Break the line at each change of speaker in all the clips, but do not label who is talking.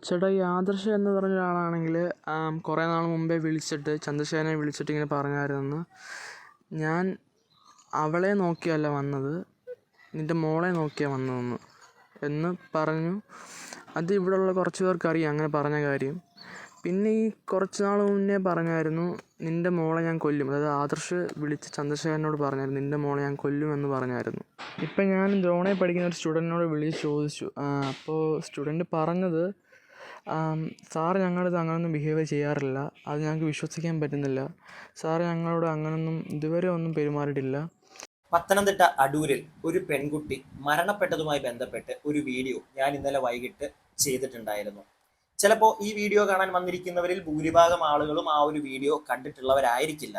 ചേട്ടാ, ഈ ആദർശ് എന്ന് പറഞ്ഞ ഒരാളാണെങ്കിൽ കുറേ നാൾ മുമ്പേ ചന്ദ്രശേഖരനെ വിളിച്ചിട്ട് ഇങ്ങനെ പറഞ്ഞായിരുന്നു, ഞാൻ അവളെ നോക്കിയല്ല വന്നത്, നിൻ്റെ മോളെ നോക്കിയാണ് വന്നതെന്ന് എന്ന് പറഞ്ഞു. അത് ഇവിടെയുള്ള കുറച്ച് പേർക്കറിയാം അങ്ങനെ പറഞ്ഞ കാര്യം. പിന്നെ ഈ കുറച്ച് നാൾ മുന്നേ പറഞ്ഞായിരുന്നു, നിൻ്റെ മോളെ ഞാൻ കൊല്ലും. അതായത് ആദർശ് വിളിച്ച് ചന്ദ്രശേഖരനോട് പറഞ്ഞായിരുന്നു, നിൻ്റെ മോളെ ഞാൻ കൊല്ലുമെന്ന് പറഞ്ഞായിരുന്നു. ഇപ്പം ഞാൻ ദ്രോണയിൽ പഠിക്കുന്ന ഒരു സ്റ്റുഡൻറ്റിനോട് വിളിച്ച് ചോദിച്ചു. അപ്പോൾ സ്റ്റുഡൻറ്റ് പറഞ്ഞത്, സാറ് ഞങ്ങളടുത്ത് അങ്ങനൊന്നും ബിഹേവ് ചെയ്യാറില്ല, അത് ഞങ്ങൾക്ക് വിശ്വസിക്കാൻ പറ്റുന്നില്ല, സാറ് ഞങ്ങളോട് അങ്ങനൊന്നും ഇതുവരെ ഒന്നും പെരുമാറിയിട്ടില്ല.
പത്തനംതിട്ട അടൂരിൽ ഒരു പെൺകുട്ടി മരണപ്പെട്ടതുമായി ബന്ധപ്പെട്ട് ഒരു വീഡിയോ ഞാൻ ഇന്നലെ വൈകിട്ട് ചെയ്തിട്ടുണ്ടായിരുന്നു. ചിലപ്പോൾ ഈ വീഡിയോ കാണാൻ വന്നിരിക്കുന്നവരിൽ ഭൂരിഭാഗം ആളുകളും ആ ഒരു വീഡിയോ കണ്ടിട്ടുള്ളവരായിരിക്കില്ല.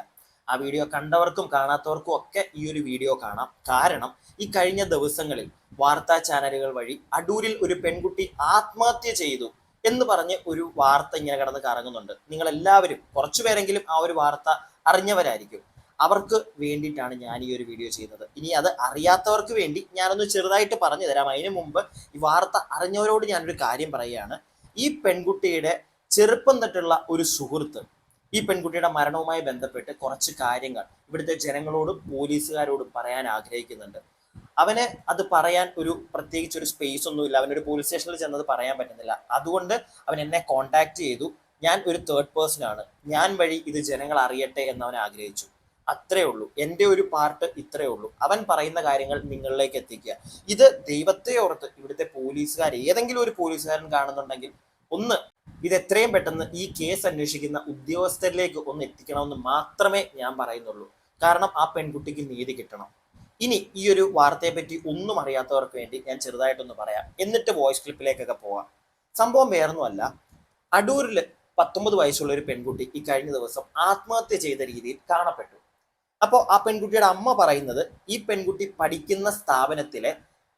ആ വീഡിയോ കണ്ടവർക്കും കാണാത്തവർക്കും ഒക്കെ ഈ ഒരു വീഡിയോ കാണാം. കാരണം ഈ കഴിഞ്ഞ ദിവസങ്ങളിൽ വാർത്താ ചാനലുകൾ വഴി അടൂരിൽ ഒരു പെൺകുട്ടി ആത്മഹത്യ ചെയ്തു എന്ന് പറഞ്ഞ് ഒരു വാർത്ത ഇങ്ങനെ കിടന്ന് കറങ്ങുന്നുണ്ട്. നിങ്ങൾ എല്ലാവരും കുറച്ചുപേരെങ്കിലും ആ ഒരു വാർത്ത അറിഞ്ഞവരായിരിക്കും. അവർക്ക് വേണ്ടിയിട്ടാണ് ഞാൻ ഈ ഒരു വീഡിയോ ചെയ്യുന്നത്. ഇനി അത് അറിയാത്തവർക്ക് വേണ്ടി ഞാനൊന്ന് ചെറുതായിട്ട് പറഞ്ഞു തരാം. അതിനു മുമ്പ് ഈ വാർത്ത അറിഞ്ഞവരോട് ഞാനൊരു കാര്യം പറയുകയാണ്. ഈ പെൺകുട്ടിയുടെ ചെറുപ്പം തൊട്ടുള്ള ഒരു സുഹൃത്ത് ഈ പെൺകുട്ടിയുടെ മരണവുമായി ബന്ധപ്പെട്ട് കുറച്ച് കാര്യങ്ങൾ ഇവിടുത്തെ ജനങ്ങളോടും പോലീസുകാരോടും പറയാൻ ആഗ്രഹിക്കുന്നുണ്ട്. അവന് അത് പറയാൻ പ്രത്യേകിച്ച് ഒരു സ്പേസ് ഒന്നുമില്ല. അവനൊരു പോലീസ് സ്റ്റേഷനിൽ ചെന്നത് പറയാൻ പറ്റുന്നില്ല. അതുകൊണ്ട് അവൻ എന്നെ കോണ്ടാക്ട് ചെയ്തു. ഞാൻ ഒരു തേർഡ് പേഴ്സൺ ആണ്, ഞാൻ വഴി ഇത് ജനങ്ങൾ അറിയട്ടെ എന്ന് അവൻ ആഗ്രഹിച്ചു. അത്രേ ഉള്ളൂ. എൻ്റെ ഒരു പാർട്ട് ഇത്രേ ഉള്ളൂ. അവൻ പറയുന്ന കാര്യങ്ങൾ നിങ്ങളിലേക്ക് എത്തിക്കുക. ഇത് ദൈവത്തെ ഓർത്ത് ഇവിടുത്തെ പോലീസുകാർ, ഏതെങ്കിലും ഒരു പോലീസുകാരൻ കാണുന്നുണ്ടെങ്കിൽ ഒന്ന് ഇത് എത്രയും പെട്ടെന്ന് ഈ കേസ് അന്വേഷിക്കുന്ന ഉദ്യോഗസ്ഥരിലേക്ക് ഒന്ന് എത്തിക്കണമെന്ന് മാത്രമേ ഞാൻ പറയുന്നുള്ളൂ. കാരണം ആ പെൺകുട്ടിക്ക് നീതി കിട്ടണം. ഇനി ഈ ഒരു വാർത്തയെ പറ്റി ഒന്നും അറിയാത്തവർക്ക് വേണ്ടി ഞാൻ ചെറുതായിട്ടൊന്ന് പറയാം, എന്നിട്ട് വോയിസ് ക്ലിപ്പിലേക്കൊക്കെ പോവാം. സംഭവം വേറൊന്നുമല്ല, അടൂരിൽ 19 വയസ്സുള്ള ഒരു പെൺകുട്ടി ഈ കഴിഞ്ഞ ദിവസം ആത്മഹത്യ ചെയ്ത രീതിയിൽ കാണപ്പെട്ടു. അപ്പോൾ ആ പെൺകുട്ടിയുടെ അമ്മ പറയുന്നത്, ഈ പെൺകുട്ടി പഠിക്കുന്ന സ്ഥാപനത്തിലെ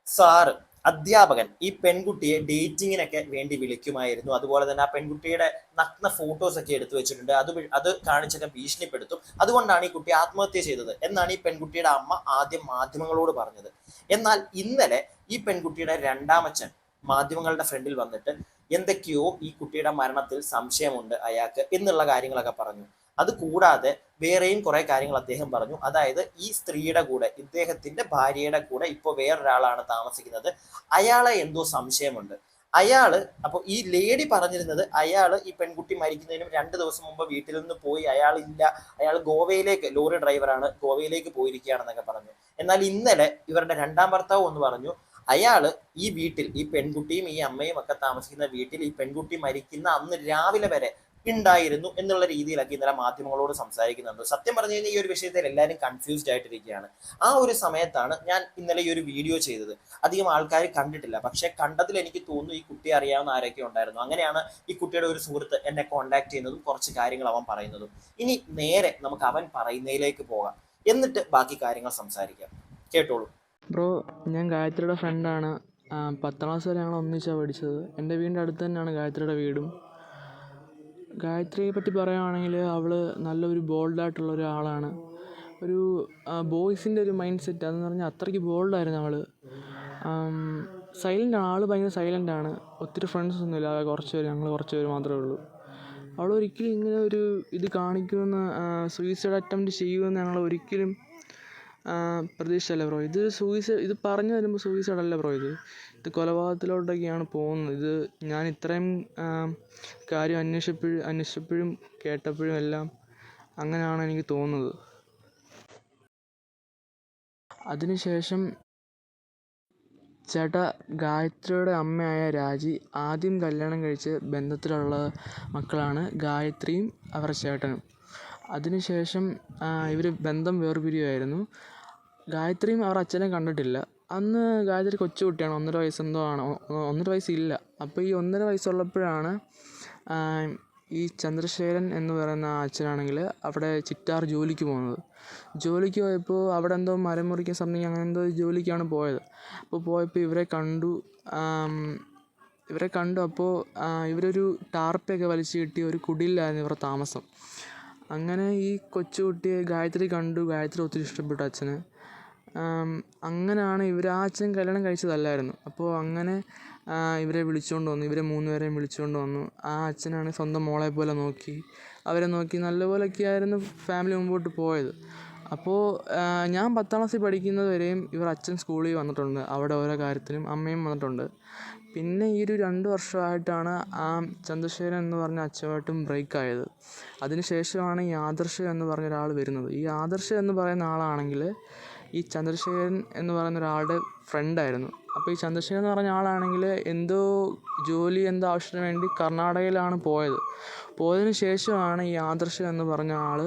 സാറ്, അധ്യാപകൻ ഈ പെൺകുട്ടിയെ ഡേറ്റിങ്ങിനൊക്കെ വേണ്ടി വിളിക്കുമായിരുന്നു. അതുപോലെ തന്നെ ആ പെൺകുട്ടിയുടെ നഗ്ന ഫോട്ടോസ് ഒക്കെ എടുത്തു വെച്ചിട്ടുണ്ട്. അത് കാണിച്ചൊക്കെ ഭീഷണിപ്പെടുത്തും. അതുകൊണ്ടാണ് ഈ കുട്ടി ആത്മഹത്യ ചെയ്തത് എന്നാണ് ഈ പെൺകുട്ടിയുടെ അമ്മ ആദ്യം മാധ്യമങ്ങളോട് പറഞ്ഞത്. എന്നാൽ ഇന്നലെ ഈ പെൺകുട്ടിയുടെ രണ്ടാമച്ഛൻ മാധ്യമങ്ങളുടെ ഫ്രണ്ടിൽ വന്നിട്ട് എന്തൊക്കെയോ ഈ കുട്ടിയുടെ മരണത്തിൽ സംശയമുണ്ട് അയാൾക്ക് എന്നുള്ള കാര്യങ്ങളൊക്കെ പറഞ്ഞു. അത് കൂടാതെ വേറെയും കുറെ കാര്യങ്ങൾ അദ്ദേഹം പറഞ്ഞു. അതായത് ഈ സ്ത്രീയുടെ കൂടെ, ഇദ്ദേഹത്തിന്റെ ഭാര്യയുടെ കൂടെ ഇപ്പോൾ വേറൊരാളാണ് താമസിക്കുന്നത്, അയാളെ എന്തോ സംശയമുണ്ട്. അപ്പോൾ ഈ ലേഡി പറഞ്ഞിരുന്നത്, ഈ പെൺകുട്ടി മരിക്കുന്നതിനും 2 ദിവസം മുമ്പ് വീട്ടിൽ നിന്ന് പോയി, അയാൾ ഗോവയിലേക്ക്, ലോറി ഡ്രൈവറാണ്, ഗോവയിലേക്ക് പോയിരിക്കുകയാണെന്നൊക്കെ പറഞ്ഞു. എന്നാൽ ഇന്നലെ ഇവരുടെ രണ്ടാം ഭർത്താവ് ഒന്ന് പറഞ്ഞു, ഈ വീട്ടിൽ, ഈ പെൺകുട്ടിയും ഈ അമ്മയും ഒക്കെ താമസിക്കുന്ന വീട്ടിൽ ഈ പെൺകുട്ടി മരിക്കുന്ന അന്ന് രാവിലെ വരെ ഉണ്ടായിരുന്നു എന്നുള്ള രീതിയിലൊക്കെ ഇന്നലെ മാധ്യമങ്ങളോട് സംസാരിക്കുന്നുണ്ട്. സത്യം പറഞ്ഞു കഴിഞ്ഞാൽ ഈ ഒരു വിഷയത്തിൽ എല്ലാവരും കൺഫ്യൂസ്ഡ് ആയിട്ടിരിക്കുകയാണ്. ആ ഒരു സമയത്താണ് ഞാൻ ഇന്നലെ ഈ ഒരു വീഡിയോ ചെയ്തത്. അധികം ആൾക്കാർ കണ്ടിട്ടില്ല, പക്ഷെ കണ്ടതിൽ എനിക്ക് തോന്നുന്നു ഈ കുട്ടിയെ അറിയാവുന്ന ആരൊക്കെ ഉണ്ടായിരുന്നു. അങ്ങനെയാണ് ഈ കുട്ടിയുടെ ഒരു സുഹൃത്ത് എന്നെ കോണ്ടാക്ട് ചെയ്യുന്നതും കുറച്ച് കാര്യങ്ങൾ അവൻ പറയുന്നതും. ഇനി നേരെ നമുക്ക് അവൻ പറയുന്നതിലേക്ക് പോകാം, എന്നിട്ട് ബാക്കി കാര്യങ്ങൾ സംസാരിക്കാം. കേട്ടോളൂ.
ബ്രോ, ഞാൻ ഗായത്രിയുടെ ഫ്രണ്ടാണ്. 10ാം ക്ലാസ് വരെ ഞങ്ങൾ ഒന്നിച്ചാണ് പഠിച്ചത്. എൻ്റെ വീടിൻ്റെ അടുത്ത് തന്നെയാണ് ഗായത്രിയുടെ വീടും. ഗായത്രിയെ പറ്റി പറയുകയാണെങ്കിൽ അവൾ നല്ലൊരു ബോൾഡായിട്ടുള്ള ഒരാളാണ്. ഒരു ബോയ്സിൻ്റെ ഒരു മൈൻഡ് സെറ്റ്, അതെന്ന് പറഞ്ഞാൽ അത്രയ്ക്ക് ബോൾഡായിരുന്നു അവൾ. സൈലൻ്റാണ് ആൾ, ഭയങ്കര സൈലൻ്റാണ്. ഒത്തിരി ഫ്രണ്ട്സ് ഒന്നുമില്ല, ഞങ്ങൾ കുറച്ച് പേര് മാത്രമേ ഉള്ളൂ. അവൾ ഒരിക്കലും ഇങ്ങനെ ഒരു ഇത് കാണിക്കുമെന്ന്, സൂയിസൈഡ് അറ്റംപ്റ്റ് ചെയ്യുമെന്ന് ഞങ്ങൾ ഒരിക്കലും പ്രതീക്ഷയല്ല ബ്രോ. ഇത് പറഞ്ഞു വരുമ്പോൾ സൂയിസൈഡ് അല്ല ബ്രോ, ഇത് കൊലപാതകത്തിലോട്ടൊക്കെയാണ് പോകുന്നത്. ഇത് ഞാൻ ഇത്രയും കാര്യം അന്വേഷിച്ചപ്പോഴും കേട്ടപ്പോഴും എല്ലാം അങ്ങനെയാണ് എനിക്ക് തോന്നുന്നത്. അതിനുശേഷം ചേട്ടാ, ഗായത്രിയുടെ അമ്മയായ രാജി ആദ്യം കല്യാണം കഴിച്ച് ബന്ധത്തിലുള്ള മക്കളാണ് ഗായത്രിയും അവരുടെ ചേട്ടനും. അതിനുശേഷം ഇവർ ബന്ധം വേർപിരിയുമായിരുന്നു. ഗായത്രിയും അവരുടെ അച്ഛനെ കണ്ടിട്ടില്ല. അന്ന് ഗായത്രി കൊച്ചുകുട്ടിയാണ്, 1.5 വയസ്സെന്തോ ആണ്, 1.5 വയസ്സില്ല. അപ്പോൾ ഈ 1.5 വയസ്സുള്ളപ്പോഴാണ് ഈ ചന്ദ്രശേഖരൻ എന്ന് പറയുന്ന ആ അച്ഛനാണെങ്കിൽ അവിടെ ചിറ്റാർ ജോലിക്ക് പോകുന്നത്. ജോലിക്ക് പോയപ്പോൾ അവിടെ എന്തോ മരം മുറിക്കാൻ സംതിങ് അങ്ങനെ എന്തോ ജോലിക്കാണ് പോയത്. അപ്പോൾ പോയപ്പോൾ ഇവരെ കണ്ടു. അപ്പോൾ ഇവരൊരു ടാർപ്പൊക്കെ വലിച്ചു കെട്ടി ഒരു കുടിലായിരുന്നു ഇവരുടെ താമസം. അങ്ങനെ ഈ കൊച്ചുകുട്ടിയെ ഗായത്രി കണ്ടു. ഗായത്രി ഒത്തിരി ഇഷ്ടപ്പെട്ടു അച്ഛന്. അങ്ങനെയാണ് ആ അച്ഛൻ കല്യാണം കഴിച്ചതല്ലായിരുന്നു. അപ്പോൾ അങ്ങനെ ഇവരെ വിളിച്ചുകൊണ്ട് വന്നു, ഇവരെ 3 പേരെയും വിളിച്ചുകൊണ്ട് വന്നു. ആ അച്ഛനാണ് സ്വന്തം മോളെ പോലെ നോക്കി, അവരെ നോക്കി നല്ലപോലെയൊക്കെയായിരുന്നു ഫാമിലി മുമ്പോട്ട് പോയത്. അപ്പോൾ ഞാൻ 10ാം ക്ലാസ്സിൽ പഠിക്കുന്നത് വരെയും ഇവർ അച്ഛൻ സ്കൂളിൽ വന്നിട്ടുണ്ട്, അവിടെ ഓരോ കാര്യത്തിനും അമ്മയും വന്നിട്ടുണ്ട്. പിന്നെ ഈ ഒരു 2 വർഷമായിട്ടാണ് ആ ചന്ദ്രശേഖരൻ എന്ന് പറഞ്ഞ അച്ഛനുമായിട്ടും ബ്രേക്കായത്. അതിന് ശേഷമാണ് ഈ ആദർശ് എന്ന് പറഞ്ഞ ഒരാൾ വരുന്നത്. ഈ ആദർശ് എന്ന് പറയുന്ന ആളാണെങ്കിൽ ഈ ചന്ദ്രശേഖരൻ എന്ന് പറയുന്ന ഒരാളുടെ ഫ്രണ്ടായിരുന്നു. അപ്പോൾ ഈ ചന്ദ്രശേഖരൻ എന്ന് പറഞ്ഞ ആളാണെങ്കിൽ എന്തോ ആവശ്യത്തിന് വേണ്ടി കർണാടകയിലാണ് പോയതിന് ശേഷമാണ് ഈ ആദർശ് എന്ന് പറഞ്ഞ ആൾ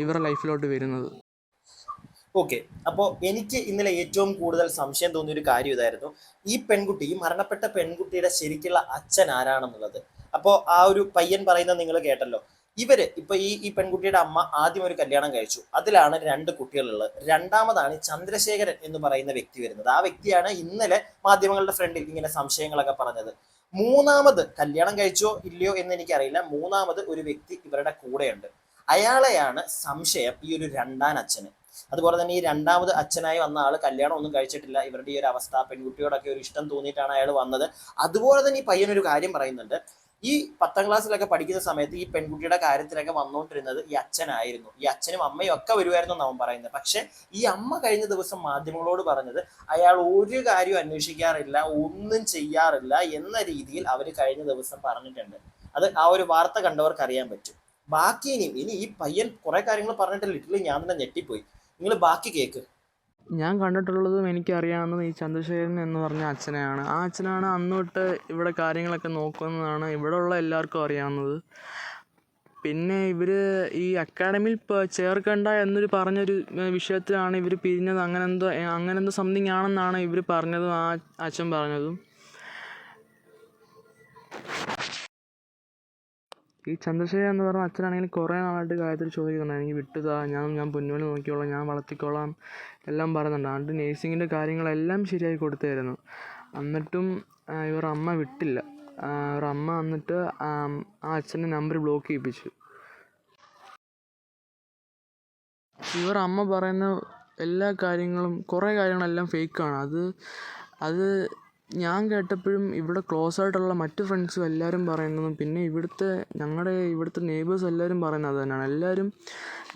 ഇവരുടെ ലൈഫിലോട്ട് വരുന്നത്.
ഓക്കെ, അപ്പോൾ എനിക്ക് ഇന്നലെ ഏറ്റവും കൂടുതൽ സംശയം തോന്നിയൊരു കാര്യം ഇതായിരുന്നു. ഈ മരണപ്പെട്ട പെൺകുട്ടിയുടെ ശരിക്കുള്ള അച്ഛൻ ആരാണെന്നുള്ളത്. അപ്പോൾ ആ ഒരു പയ്യൻ പറയുന്നത് നിങ്ങൾ കേട്ടല്ലോ. ഇപ്പൊ ഈ പെൺകുട്ടിയുടെ അമ്മ ആദ്യം ഒരു കല്യാണം കഴിച്ചു, അതിലാണ് 2 കുട്ടികളുള്ളത്. രണ്ടാമതാണ് ചന്ദ്രശേഖരൻ എന്ന് പറയുന്ന വ്യക്തി വരുന്നത്. ആ വ്യക്തിയാണ് ഇന്നലെ മാധ്യമങ്ങളുടെ ഫ്രണ്ടിൽ ഇങ്ങനെ സംശയങ്ങളൊക്കെ പറഞ്ഞത്. മൂന്നാമത് കല്യാണം കഴിച്ചോ ഇല്ലയോ എന്ന് എനിക്കറിയില്ല, മൂന്നാമത് ഒരു വ്യക്തി ഇവരുടെ കൂടെയുണ്ട്. അയാളെയാണ് സംശയം ഈ ഒരു രണ്ടാം അച്ഛന്. അതുപോലെ തന്നെ ഈ രണ്ടാമത് അച്ഛനായി വന്ന ആള് കല്യാണം ഒന്നും കഴിച്ചിട്ടില്ല. ഇവരുടെ ഈ ഒരു അവസ്ഥ, പെൺകുട്ടിയോടൊക്കെ ഒരു ഇഷ്ടം തോന്നിയിട്ടാണ് അയാൾ വന്നത്. അതുപോലെ തന്നെ ഈ പയ്യനൊരു കാര്യം പറയുന്നുണ്ട്. ഈ 10ാം ക്ലാസ്സിലൊക്കെ പഠിക്കുന്ന സമയത്ത് ഈ പെൺകുട്ടിയുടെ കാര്യത്തിലൊക്കെ വന്നുകൊണ്ടിരുന്നത് ഈ അച്ഛനായിരുന്നു. ഈ അച്ഛനും അമ്മയും ഒക്കെ വരുമായിരുന്നു എന്ന് അവൻ പറയുന്നത്. പക്ഷെ ഈ അമ്മ കഴിഞ്ഞ ദിവസം മാധ്യമങ്ങളോട് പറഞ്ഞത് അയാൾ ഒരു കാര്യവും അന്വേഷിക്കാറില്ല, ഒന്നും ചെയ്യാറില്ല എന്ന രീതിയിൽ അവർ കഴിഞ്ഞ ദിവസം പറഞ്ഞിട്ടുണ്ട്. അത് ആ ഒരു വാർത്ത കണ്ടവർക്ക് അറിയാൻ പറ്റും. ബാക്കി ഇനി ഈ പയ്യൻ കുറെ കാര്യങ്ങൾ പറഞ്ഞിട്ട് ലിറ്ററലി ഞാൻ തന്നെ ഞെട്ടിപ്പോയി. നിങ്ങൾ ബാക്കി കേക്ക്.
ഞാൻ കണ്ടിട്ടുള്ളതും എനിക്കറിയാവുന്നതും ഈ ചന്ദ്രശേഖരൻ എന്ന് പറഞ്ഞ അച്ഛനെയാണ്. ആ അച്ഛനാണ് അന്ന് തൊട്ട് ഇവിടെ കാര്യങ്ങളൊക്കെ നോക്കുന്നതാണ് ഇവിടെ ഉള്ള എല്ലാവർക്കും അറിയാവുന്നത്. പിന്നെ ഇവർ ഈ അക്കാഡമിയിൽ ചേർക്കണ്ട എന്നൊരു പറഞ്ഞൊരു വിഷയത്തിലാണ് ഇവർ പിരിഞ്ഞത്. അങ്ങനെന്തോ സംതിങ് ആണെന്നാണ് ഇവർ പറഞ്ഞതും ആ അച്ഛൻ പറഞ്ഞതും. ഈ ചന്ദ്രശേഖരൻ എന്ന് പറഞ്ഞ അച്ഛനാണെങ്കിൽ കുറേ നാളായിട്ട് ഗായത്രി ചോദിക്കുന്നുണ്ട്, എനിക്ക് വിട്ടുതാ, ഞാൻ പൊന്നുപോലെ നോക്കിക്കോളാം, ഞാൻ വളർത്തിക്കോളാം എല്ലാം പറയുന്നുണ്ട്. അതുകൊണ്ട് നേഴ്സിങ്ങിൻ്റെ കാര്യങ്ങളെല്ലാം ശരിയായി കൊടുത്തായിരുന്നു. എന്നിട്ടും ഇവർ അമ്മ വിട്ടില്ല. ഇവർ അമ്മ വന്നിട്ട് ആ അച്ഛൻ്റെ നമ്പർ ബ്ലോക്ക് ചെയ്യിപ്പിച്ചു. ഇവർ അമ്മ പറയുന്ന എല്ലാ കാര്യങ്ങളും, കുറേ കാര്യങ്ങളെല്ലാം ഫേക്കാണ്. അത് ഞാൻ കേട്ടപ്പോഴും ഇവിടെ ക്ലോസ് ആയിട്ടുള്ള മറ്റ് ഫ്രണ്ട്സും എല്ലാവരും പറയുന്നതും പിന്നെ ഞങ്ങളുടെ ഇവിടുത്തെ നെയ്ബേഴ്സ് എല്ലാവരും പറയുന്നത് അത് തന്നെയാണ്. എല്ലാവരും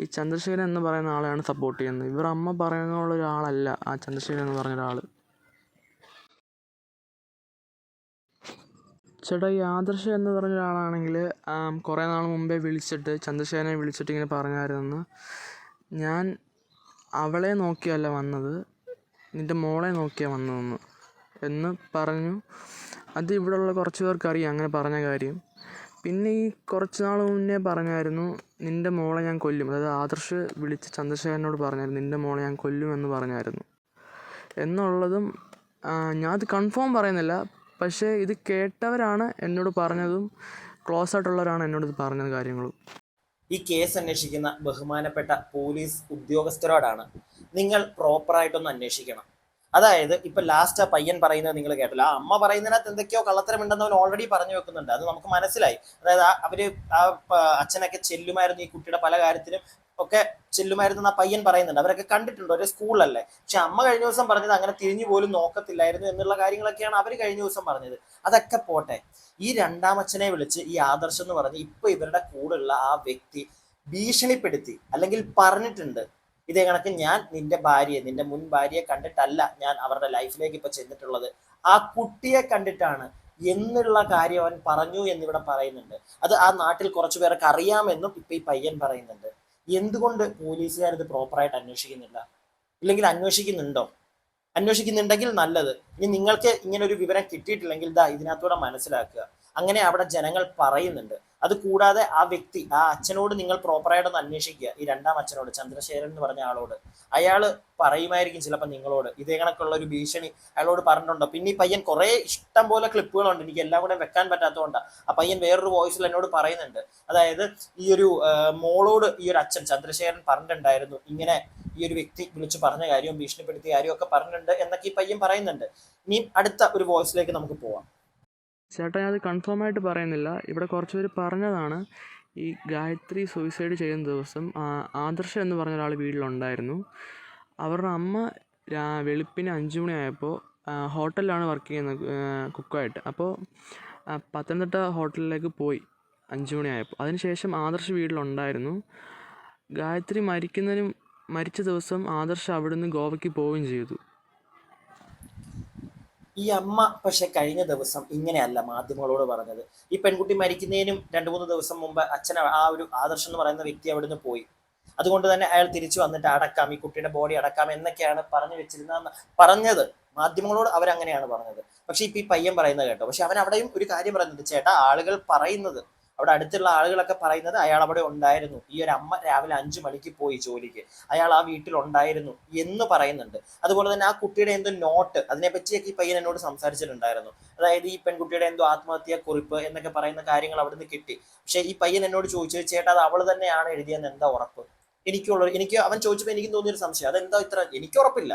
ഈ ചന്ദ്രശേഖരൻ എന്ന് പറയുന്ന ആളെയാണ് സപ്പോർട്ട് ചെയ്യുന്നത്. ഇവർ അമ്മ പറയുന്നുള്ള ഒരാളല്ല ആ ചന്ദ്രശേഖരൻ എന്ന് പറഞ്ഞ ഒരാൾ. ചേട്ടാ, ഈ ആദർശ എന്ന് പറഞ്ഞ ഒരാളാണെങ്കിൽ കുറേ നാൾ മുമ്പേ ചന്ദ്രശേഖരനെ വിളിച്ചിട്ട് ഇങ്ങനെ പറഞ്ഞായിരുന്നു, ഞാൻ അവളെ നോക്കിയല്ല വന്നത്, നിൻ്റെ മോളെ നോക്കിയാണ് വന്നതെന്ന് എന്ന് പറഞ്ഞു. അത് ഇവിടെയുള്ള കുറച്ച് പേർക്ക് അറിയാം അങ്ങനെ പറഞ്ഞ കാര്യം. പിന്നെ ഈ കുറച്ച് നാൾ മുന്നേ പറഞ്ഞായിരുന്നു, നിൻ്റെ മോളെ ഞാൻ കൊല്ലും. അതായത് ആദർശ് വിളിച്ച് ചന്ദ്രശേഖരനോട് പറഞ്ഞായിരുന്നു, നിൻ്റെ മോളെ ഞാൻ കൊല്ലുമെന്ന് പറഞ്ഞായിരുന്നു എന്നുള്ളതും ഞാൻ അത് കൺഫേം പറയുന്നില്ല. പക്ഷേ ഇത് കേട്ടവരാണ് എന്നോട് പറഞ്ഞതും, ക്ലോസ് ആയിട്ടുള്ളവരാണ് എന്നോട് ഇത് പറഞ്ഞ കാര്യങ്ങളും.
ഈ കേസ് അന്വേഷിക്കുന്ന ബഹുമാനപ്പെട്ട പോലീസ് ഉദ്യോഗസ്ഥരോടാണ് നിങ്ങൾ പ്രോപ്പറായിട്ടൊന്ന് അന്വേഷിക്കണം. അതായത് ഇപ്പൊ ലാസ്റ്റ് ആ പയ്യൻ പറയുന്നത് നിങ്ങൾ കേട്ടല്ലോ, ആ അമ്മ പറയുന്നതിനകത്ത് എന്തൊക്കെയോ കള്ളത്തരമുണ്ടെന്ന് അവൻ ഓൾറെഡി പറഞ്ഞു വെക്കുന്നുണ്ട്. അത് നമുക്ക് മനസ്സിലായി. അതായത് അച്ഛനൊക്കെ ചെല്ലുമായിരുന്നു, ഈ കുട്ടിയുടെ പല കാര്യത്തിനും ഒക്കെ ചെല്ലുമായിരുന്നു ആ പയ്യൻ പറയുന്നുണ്ട്. അവരൊക്കെ കണ്ടിട്ടുണ്ട്, ഒരു സ്കൂളിലല്ലേ. പക്ഷെ അമ്മ കഴിഞ്ഞ ദിവസം പറഞ്ഞത് അങ്ങനെ തിരിഞ്ഞു പോലും നോക്കത്തില്ലായിരുന്നു എന്നുള്ള കാര്യങ്ങളൊക്കെയാണ് അവർ കഴിഞ്ഞ ദിവസം പറഞ്ഞത്. അതൊക്കെ പോട്ടെ, ഈ രണ്ടാമച്ഛനെ വിളിച്ച് ഈ ആദർശം എന്ന് പറഞ്ഞ് ഇപ്പൊ ഇവരുടെ കൂടെയുള്ള ആ വ്യക്തി ഭീഷണിപ്പെടുത്തി അല്ലെങ്കിൽ പറഞ്ഞിട്ടുണ്ട്, ഇതേ കണക്ക് ഞാൻ നിന്റെ മുൻ ഭാര്യയെ കണ്ടിട്ടല്ല ഞാൻ അവരുടെ ലൈഫിലേക്ക് ഇപ്പൊ ചെന്നിട്ടുള്ളത്, ആ കുട്ടിയെ കണ്ടിട്ടാണ് എന്നുള്ള കാര്യം അവൻ പറഞ്ഞു എന്നിവിടെ പറയുന്നുണ്ട്. അത് ആ നാട്ടിൽ കുറച്ചു പേർക്ക് അറിയാമെന്നും ഇപ്പൊ ഈ പയ്യൻ പറയുന്നുണ്ട്. എന്തുകൊണ്ട് പോലീസുകാർ ഇത് പ്രോപ്പറായിട്ട് അന്വേഷിക്കുന്നില്ല? ഇല്ലെങ്കിൽ അന്വേഷിക്കുന്നുണ്ടെങ്കിൽ നല്ലത്. ഇനി നിങ്ങൾക്ക് ഇങ്ങനെ ഒരു വിവരം കിട്ടിയിട്ടില്ലെങ്കിൽ ഇതിനകത്തൂടെ മനസ്സിലാക്കുക. അങ്ങനെ അവിടെ ജനങ്ങൾ പറയുന്നുണ്ട്. അത് കൂടാതെ ആ അച്ഛനോട് നിങ്ങൾ പ്രോപ്പറായിട്ടൊന്ന് അന്വേഷിക്കുക. ഈ രണ്ടാം അച്ഛനോട്, ചന്ദ്രശേഖരൻ എന്ന് പറഞ്ഞ ആളോട്. അയാൾ പറയുമായിരിക്കും ചിലപ്പോൾ നിങ്ങളോട് ഇതേ കണക്കുള്ള ഒരു ഭീഷണി അയാളോട് പറഞ്ഞിട്ടുണ്ടോ. പിന്നെ ഈ പയ്യൻ കുറെ ഇഷ്ടം പോലെ ക്ലിപ്പുകളുണ്ട്, എനിക്ക് എല്ലാം കൂടെ വെക്കാൻ പറ്റാത്തതുകൊണ്ടാണ്. ആ പയ്യൻ വേറൊരു വോയിസിൽ എന്നോട് പറയുന്നുണ്ട്, അതായത് ഈ ഒരു മോളോട് ഈ ഒരു അച്ഛൻ ചന്ദ്രശേഖരൻ പറഞ്ഞിട്ടുണ്ടായിരുന്നു, ഇങ്ങനെ ഈ ഒരു വ്യക്തി വിളിച്ച് പറഞ്ഞ കാര്യവും ഭീഷണിപ്പെടുത്തിയ കാര്യവും ഒക്കെ പറഞ്ഞിട്ടുണ്ട് എന്നൊക്കെ ഈ പയ്യൻ പറയുന്നുണ്ട്. ഇനി അടുത്ത ഒരു വോയിസിലേക്ക് നമുക്ക് പോവാം.
ചേട്ടാ, ഞാൻ അത് കൺഫേം ആയിട്ട് പറയുന്നില്ല, ഇവിടെ കുറച്ച് പേര് പറഞ്ഞതാണ്. ഈ ഗായത്രി സൂയിസൈഡ് ചെയ്യുന്ന ദിവസം ആദർശ എന്ന് പറഞ്ഞ ഒരാൾ വീട്ടിലുണ്ടായിരുന്നു. അവരുടെ അമ്മ വെളുപ്പിന് 5 മണിയായപ്പോൾ ഹോട്ടലിലാണ് വർക്ക് ചെയ്യുന്നത് കുക്കായിട്ട്. അപ്പോൾ പത്തനംതിട്ട ഹോട്ടലിലേക്ക് പോയി 5 മണിയായപ്പോൾ. അതിനുശേഷം ആദർശ് വീട്ടിലുണ്ടായിരുന്നു. ഗായത്രി മരിച്ച ദിവസം ആദർശ് അവിടുന്ന് ഗോവയ്ക്ക് പോവുകയും ചെയ്തു.
ഈ അമ്മ പക്ഷെ കഴിഞ്ഞ ദിവസം ഇങ്ങനെയല്ല മാധ്യമങ്ങളോട് പറഞ്ഞത്. ഈ പെൺകുട്ടി മരിക്കുന്നതിനും 2-3 ദിവസം മുമ്പ് അച്ഛൻ ആ ഒരു ആദർശ് എന്ന് പറയുന്ന വ്യക്തി അവിടുന്ന് പോയി. അതുകൊണ്ട് തന്നെ അയാൾ തിരിച്ചു വന്നിട്ട് അടക്കാം, ഈ കുട്ടിയുടെ ബോഡി അടക്കാം എന്നൊക്കെയാണ് പറഞ്ഞു വെച്ചിരുന്നതെന്ന് പറഞ്ഞത്. മാധ്യമങ്ങളോട് അവരങ്ങനെയാണ് പറഞ്ഞത്. പക്ഷെ ഇപ്പൊ ഈ പയ്യൻ പറയുന്നത് കേട്ടോ. പക്ഷെ അവൻ അവിടെയും ഒരു കാര്യം പറയുന്നത്, ചേട്ടാ ആളുകൾ പറയുന്നത്, അവിടെ അടുത്തുള്ള ആളുകളൊക്കെ പറയുന്നത് അയാൾ അവിടെ ഉണ്ടായിരുന്നു, ഈ ഒരു അമ്മ രാവിലെ 5 മണിക്ക് പോയി ജോലിക്ക്, അയാൾ ആ വീട്ടിൽ ഉണ്ടായിരുന്നു എന്ന് പറയുന്നുണ്ട്. അതുപോലെ തന്നെ ആ കുട്ടിയുടെ എന്തോ നോട്ട്, അതിനെപ്പറ്റിയൊക്കെ ഈ പയ്യൻ എന്നോട് സംസാരിച്ചിട്ടുണ്ടായിരുന്നു. അതായത് ഈ പെൺകുട്ടിയുടെ എന്തോ ആത്മഹത്യാ കുറിപ്പ് എന്നൊക്കെ പറയുന്ന കാര്യങ്ങൾ അവിടുന്ന് കിട്ടി. പക്ഷെ ഈ പയ്യൻ എന്നോട് ചോദിച്ചത്, ചേട്ടാ അത് അവൾ തന്നെയാണ് എഴുതിയെന്ന് എന്താ ഉറപ്പ്? എനിക്ക് അവൻ ചോദിച്ചപ്പോൾ എനിക്ക് തോന്നിയൊരു സംശയം, അതെന്താ ഇത്ര, എനിക്ക് ഉറപ്പില്ല.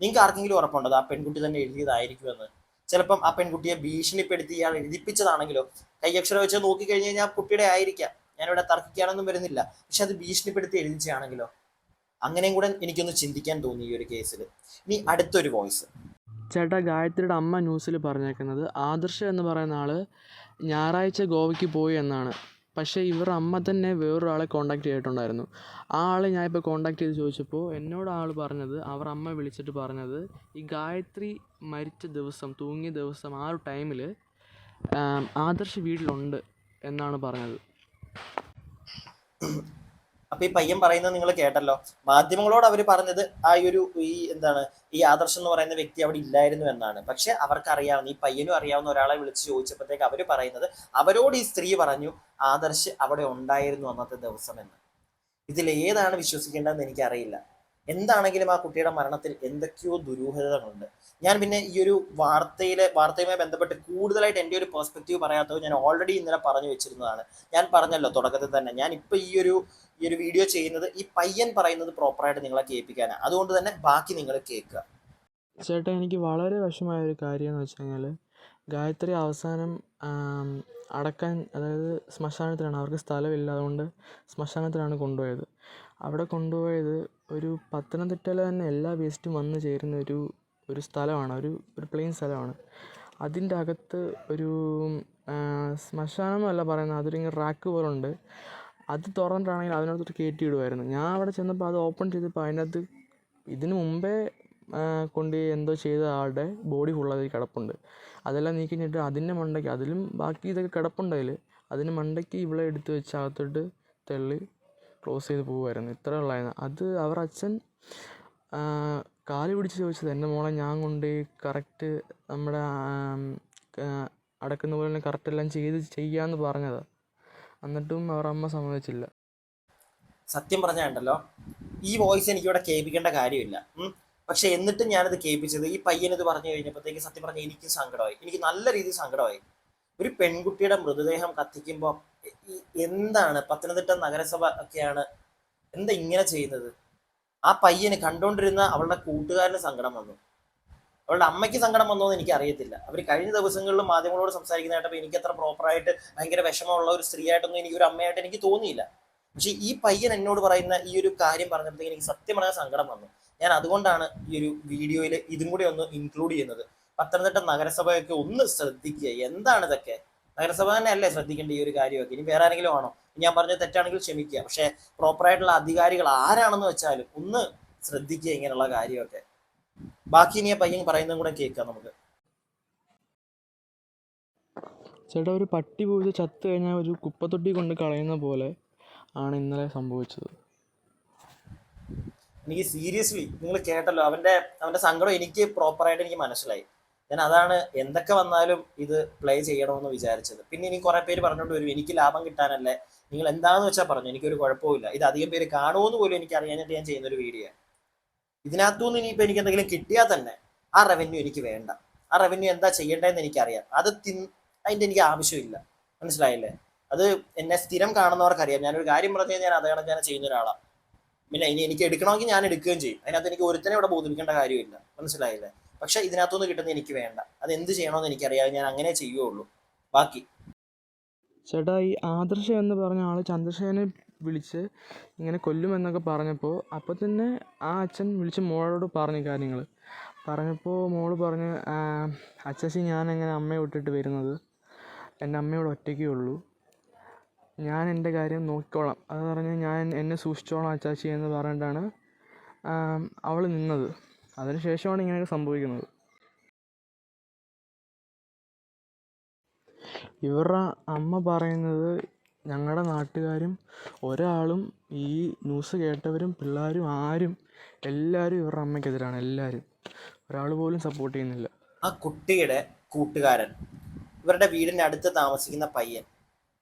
നിങ്ങൾക്ക് ആർക്കെങ്കിലും ഉറപ്പുണ്ടോ ആ പെൺകുട്ടി തന്നെ എഴുതിയതായിരിക്കുമെന്ന്? ചിലപ്പം ആ പെൺകുട്ടിയെ ഭീഷണിപ്പെടുത്തി ഇയാൾ എഴുതിപ്പിച്ചതാണെങ്കിലോ? കൈയക്ഷരം വെച്ച് നോക്കിക്കഴിഞ്ഞ് കഴിഞ്ഞാൽ കുട്ടിയുടെ ആയിരിക്കാം, ഞാനിവിടെ തർക്കിക്കാനൊന്നും വരുന്നില്ല. പക്ഷെ അത് ഭീഷണിപ്പെടുത്തി എഴുതിച്ചാണെങ്കിലോ? അങ്ങനെയും കൂടെ എനിക്കൊന്ന് ചിന്തിക്കാൻ തോന്നി ഈ ഒരു കേസിൽ. ഇനി അടുത്തൊരു വോയിസ്.
ചേട്ടാ, ഗായത്രിയുടെ അമ്മ ന്യൂസിൽ പറഞ്ഞേക്കുന്നത് ആദർശ് എന്ന് പറയുന്ന ആൾ ഞായറാഴ്ച ഗോവയ്ക്ക് പോയി എന്നാണ്. പക്ഷേ ഇവരുടെ അമ്മ തന്നെ വേറൊരാളെ കോൺടാക്ട് ചെയ്തിട്ടുണ്ടായിരുന്നു. ആ ആളെ ഞാനിപ്പോൾ കോൺടാക്ട് ചെയ്ത് ചോദിച്ചപ്പോൾ എന്നോട് ആൾ പറഞ്ഞത്, അവർ അമ്മ വിളിച്ചിട്ട് പറഞ്ഞത്, ഈ ഗായത്രി മരിച്ച ദിവസം, തൂങ്ങിയ ദിവസം ആ ഒരു ടൈമിൽ ആദർശ് വീട്ടിലുണ്ട് എന്നാണ് പറഞ്ഞത്.
അപ്പൊ ഈ പയ്യൻ പറയുന്നത് നിങ്ങൾ കേട്ടല്ലോ. മാധ്യമങ്ങളോട് അവർ പറഞ്ഞത് ഈ ആദർശ് എന്ന് പറയുന്ന വ്യക്തി അവിടെ ഇല്ലായിരുന്നു എന്നാണ്. പക്ഷെ അവർക്ക് അറിയാവുന്ന, ഈ പയ്യനും അറിയാവുന്ന ഒരാളെ വിളിച്ച് ചോദിച്ചപ്പോഴത്തേക്ക് അവർ പറയുന്നത്, അവരോട് ഈ സ്ത്രീ പറഞ്ഞു ആദർശ് അവിടെ ഉണ്ടായിരുന്നു അന്നത്തെ ദിവസം എന്ന്. ഇതിൽ ഏതാണ് വിശ്വസിക്കേണ്ടതെന്ന് എനിക്കറിയില്ല. എന്താണെങ്കിലും ആ കുട്ടിയുടെ മരണത്തിൽ എന്തൊക്കെയോ ദുരൂഹതകളുണ്ട്. ഞാൻ പിന്നെ ഈ ഒരു വാർത്തയുമായി ബന്ധപ്പെട്ട് കൂടുതലായിട്ട് എൻ്റെ ഒരു പെർസ്പെക്റ്റീവ് പറയാത്തത് ഞാൻ ഓൾറെഡി ഇന്നലെ പറഞ്ഞു വെച്ചിരുന്നതാണ്. ഞാൻ പറഞ്ഞല്ലോ തുടക്കത്തിൽ തന്നെ, ഞാൻ ഇപ്പൊ ഈ ഒരു വീഡിയോ ചെയ്യുന്നത് ഈ പയ്യൻ പറയുന്നത് പ്രോപ്പറായിട്ട് നിങ്ങളെ കേൾപ്പിക്കാനാണ്. അതുകൊണ്ട് തന്നെ ബാക്കി നിങ്ങൾ കേൾക്കുക.
ചേട്ടാ, എനിക്ക് വളരെ വിഷമമായ ഒരു കാര്യം എന്ന് വെച്ച് കഴിഞ്ഞാൽ, ഗായത്രി അവസാനം അടക്കാൻ, അതായത് ശ്മശാനത്തിലാണ്, അവർക്ക് സ്ഥലമില്ല, അതുകൊണ്ട് ശ്മശാനത്തിലാണ് കൊണ്ടുപോയത്. അവിടെ കൊണ്ടുപോയത് ഒരു പത്തനംതിട്ടയിലെ തന്നെ എല്ലാ വേസ്റ്റും വന്ന് ചേരുന്ന ഒരു സ്ഥലമാണ്, ഒരു പ്ലെയിൻ സ്ഥലമാണ്. അതിൻ്റെ അകത്ത് ഒരു ശ്മശാനം എന്നല്ല പറയുന്നത്, അതൊരിങ്ങനെ റാക്ക് പോലെ ഉണ്ട്. അത് തുറന്നിട്ടാണെങ്കിൽ അതിനകത്തോട്ട് കയറ്റി ഇടുമായിരുന്നു. ഞാൻ അവിടെ ചെന്നപ്പോൾ അത് ഓപ്പൺ ചെയ്തപ്പോൾ അതിനകത്ത് ഇതിന് മുമ്പേ കൊണ്ട് എന്തോ ചെയ്ത ആളുടെ ബോഡി ഫുള്ളതിൽ കിടപ്പുണ്ട്. അതെല്ലാം നീക്കി കഴിഞ്ഞിട്ട് അതിൻ്റെ മണ്ടയ്ക്ക്, അതിലും ബാക്കി ഇതൊക്കെ കിടപ്പുണ്ടതിൽ, അതിന് മണ്ടയ്ക്ക് ഇവളെ എടുത്ത് വെച്ച് അകത്തോട്ട് തള്ളി ക്ലോസ് ചെയ്ത് പോകുമായിരുന്നു. ഇത്ര ഉള്ളായിരുന്നു. അത് അവർ അച്ഛൻ കാല് പിടിച്ച് ചോദിച്ചത്, എൻ്റെ മോളെ ഞാൻ കൊണ്ട് കറക്റ്റ് നമ്മുടെ അടക്കുന്ന പോലെ തന്നെ കറക്റ്റെല്ലാം ചെയ്യാമെന്ന് പറഞ്ഞതാണ്. എന്നിട്ടും അവർ അമ്മ സമ്മതിച്ചില്ല.
സത്യം പറഞ്ഞുണ്ടല്ലോ, ഈ വോയിസ് എനിക്കിവിടെ കേൾപ്പിക്കേണ്ട കാര്യമില്ല. പക്ഷെ എന്നിട്ടും ഞാനത് കേൾപ്പിച്ചത്, ഈ പയ്യനത് പറഞ്ഞു കഴിഞ്ഞപ്പോഴത്തേക്ക് സത്യം പറഞ്ഞാൽ എനിക്ക് സങ്കടമായി. എനിക്ക് നല്ല രീതിയിൽ സങ്കടമായി. ഒരു പെൺകുട്ടിയുടെ മൃതദേഹം കത്തിക്കുമ്പോൾ എന്താണ് പത്തനംതിട്ട നഗരസഭ ഒക്കെയാണ് എന്താ ഇങ്ങനെ ചെയ്യുന്നത്? ആ പയ്യന് കണ്ടുകൊണ്ടിരുന്ന അവളുടെ കൂട്ടുകാരന് സങ്കടം വന്നു, അവളുടെ അമ്മയ്ക്ക് സങ്കടം വന്നോ എന്ന് എനിക്ക് അറിയത്തില്ല. അവർ കഴിഞ്ഞ ദിവസങ്ങളിലും മാധ്യമങ്ങളോട് സംസാരിക്കുന്നതായിട്ടപ്പോൾ എനിക്ക് അത്ര പ്രോപ്പറായിട്ട് ഭയങ്കര വിഷമമുള്ള ഒരു സ്ത്രീയായിട്ടൊന്നും എനിക്ക് ഒരു അമ്മയായിട്ട് എനിക്ക് തോന്നിയില്ല. പക്ഷെ ഈ പയ്യൻ എന്നോട് പറയുന്ന ഈ ഒരു കാര്യം പറഞ്ഞപ്പോഴത്തേക്ക് എനിക്ക് സത്യം പറഞ്ഞാൽ സങ്കടം വന്നു. ഞാൻ അതുകൊണ്ടാണ് ഈ ഒരു വീഡിയോയിൽ ഇതും കൂടി ഒന്ന് ഇൻക്ലൂഡ് ചെയ്യുന്നത്. പത്തനംതിട്ട നഗരസഭയൊക്കെ ഒന്ന് ശ്രദ്ധിക്കുക. എന്താണ് ഇതൊക്കെ? നഗരസഭ തന്നെ അല്ലേ ശ്രദ്ധിക്കേണ്ട ഈ ഒരു കാര്യമൊക്കെ? ഇനി വേറെ ആരെങ്കിലും ആണോ? ഞാൻ പറഞ്ഞ തെറ്റാണെങ്കിൽ ക്ഷമിക്കുക. പക്ഷെ പ്രോപ്പറായിട്ടുള്ള അധികാരികൾ ആരാണെന്ന് വെച്ചാലും ഒന്ന് ശ്രദ്ധിക്കുക ഇങ്ങനെയുള്ള കാര്യമൊക്കെ. ബാക്കി ഇനി പയ്യൻ പറയുന്നതും കൂടെ കേൾക്കാം നമുക്ക്.
ചേട്ടാ, ഒരു പട്ടി പോയി ചത്ത് കഴിഞ്ഞാൽ ഒരു കുപ്പത്തൊട്ടി കൊണ്ട് കളയുന്ന പോലെ ആണ് ഇന്നലെ സംഭവിച്ചത്.
എനിക്ക് സീരിയസ്ലി, നിങ്ങൾ കേട്ടല്ലോ, അവന്റെ സങ്കടം എനിക്ക് പ്രോപ്പറായിട്ട് എനിക്ക് മനസ്സിലായി. ഞാൻ അതാണ് എന്തൊക്കെ വന്നാലും ഇത് പ്ലേ ചെയ്യണമെന്ന് വിചാരിച്ചത്. പിന്നെ ഇനി കുറെ പേര് പറഞ്ഞുകൊണ്ട് വരും, എനിക്ക് ലാഭം കിട്ടാനല്ലേ, നിങ്ങൾ എന്താണെന്ന് വെച്ചാൽ പറഞ്ഞു, എനിക്കൊരു കുഴപ്പമില്ല. ഇത് അധികം പേര് കാണുമെന്ന് പോലും എനിക്ക് അറിയാഞ്ഞിട്ട് ഞാൻ ചെയ്യുന്നൊരു വീഡിയോ. ഇതിനകത്തുനിന്ന് ഇനിയിപ്പോൾ എനിക്ക് എന്തെങ്കിലും കിട്ടിയാൽ തന്നെ ആ റവന്യൂ എനിക്ക് വേണ്ട. ആ റവന്യൂ എന്താ ചെയ്യേണ്ടതെന്ന് എനിക്കറിയാം. അതിൻ്റെ എനിക്ക് ആവശ്യമില്ല. മനസ്സിലായില്ലേ? അത് എന്നെ സ്ഥിരം കാണുന്നവർക്കറിയാം. ഞാനൊരു കാര്യം പറഞ്ഞു കഴിഞ്ഞാൽ അതാണ് ഞാൻ ചെയ്യുന്ന ഒരാളാണ്. പിന്നെ ഇനി എനിക്ക് എടുക്കണമെങ്കിൽ ഞാൻ എടുക്കുകയും ചെയ്യും. അതിനകത്ത് എനിക്ക് ഒരുത്തനെ ഇവിടെ ബോധിപ്പിക്കേണ്ട കാര്യമില്ല. മനസ്സിലായില്ലേ? പക്ഷെ ഇതിനകത്തുനിന്ന് കിട്ടുന്ന എനിക്ക് വേണ്ട. അത് എന്ത് ചെയ്യണമെന്ന് എനിക്കറിയാം. ഞാൻ അങ്ങനെ ചെയ്യുള്ളൂ. ബാക്കി
ചേട്ടാ, ഈ ആദർശ എന്ന് പറഞ്ഞ ആൾ ചന്ദ്രശേഖരനെ വിളിച്ച് ഇങ്ങനെ കൊല്ലുമെന്നൊക്കെ പറഞ്ഞപ്പോൾ അപ്പോൾ തന്നെ ആ അച്ഛൻ വിളിച്ച് മോളോട് പറഞ്ഞ കാര്യങ്ങൾ. പറഞ്ഞപ്പോൾ മോള് പറഞ്ഞ് അച്ചാച്ചി ഞാനെങ്ങനെ അമ്മയെ വിട്ടിട്ട് വരുന്നത്, എൻ്റെ അമ്മയോട് ഒറ്റയ്ക്കേ ഉള്ളൂ, ഞാൻ എൻ്റെ കാര്യം നോക്കിക്കോളാം, അത് പറഞ്ഞ് എന്നെ സൂക്ഷിച്ചോളാം അച്ചാച്ചി എന്ന് പറഞ്ഞിട്ടാണ് അവൾ നിന്നത്. അതിന് ശേഷമാണ് ഇങ്ങനെയൊക്കെ സംഭവിക്കുന്നത്. ഇവരുടെ അമ്മ പറയുന്നത് ഞങ്ങളുടെ നാട്ടുകാരും ഒരാളും ഈ ന്യൂസ് കേട്ടവരും പിള്ളേരും എല്ലാവരും ഇവരുടെ അമ്മയ്ക്കെതിരാണ്. എല്ലാവരും, ഒരാൾ പോലും സപ്പോർട്ട് ചെയ്യുന്നില്ല.
ആ കുട്ടിയുടെ കൂട്ടുകാരൻ, ഇവരുടെ വീടിൻ്റെ അടുത്ത് താമസിക്കുന്ന പയ്യൻ,